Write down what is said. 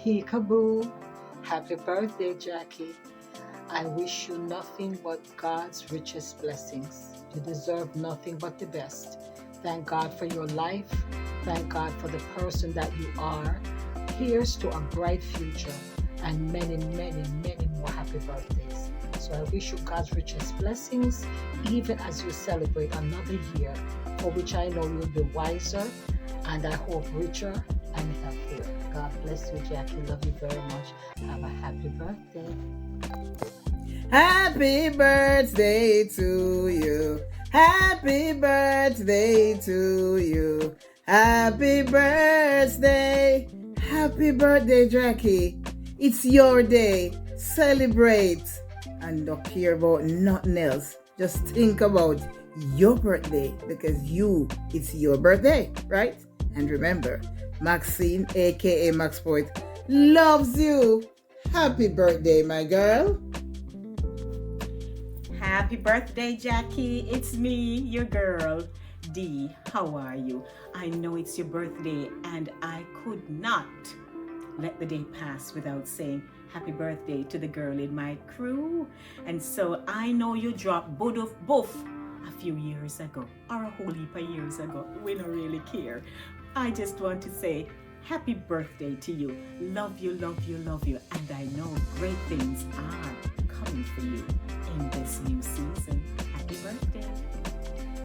Peekaboo. Happy birthday, Jackie. I wish you nothing but God's richest blessings. You deserve nothing but the best. Thank God for your life. Thank God for the person that you are. Here's to a bright future and many, many, many more happy birthdays. So I wish you God's richest blessings, even as you celebrate another year, for which I know you'll be wiser and I hope richer and healthier. God bless you, Jackie. Love you very much. Have a happy birthday. Happy birthday to you. Happy birthday to you. Happy birthday. Happy birthday, Jackie. It's your day. Celebrate. And don't care about nothing else. Just think about your birthday because it's your birthday, right? And remember, Maxine, aka Max Poet, loves you. Happy birthday, my girl. Happy birthday, Jackie. It's me, your girl, Dee. How are you? I know it's your birthday, and I could not let the day pass without saying happy birthday to the girl in my crew. And so I know you dropped both a few years ago, or a whole heap of years ago. We don't really care. I just want to say happy birthday to you. Love you, love you, love you. And I know great things are coming for you in this new season. Happy birthday.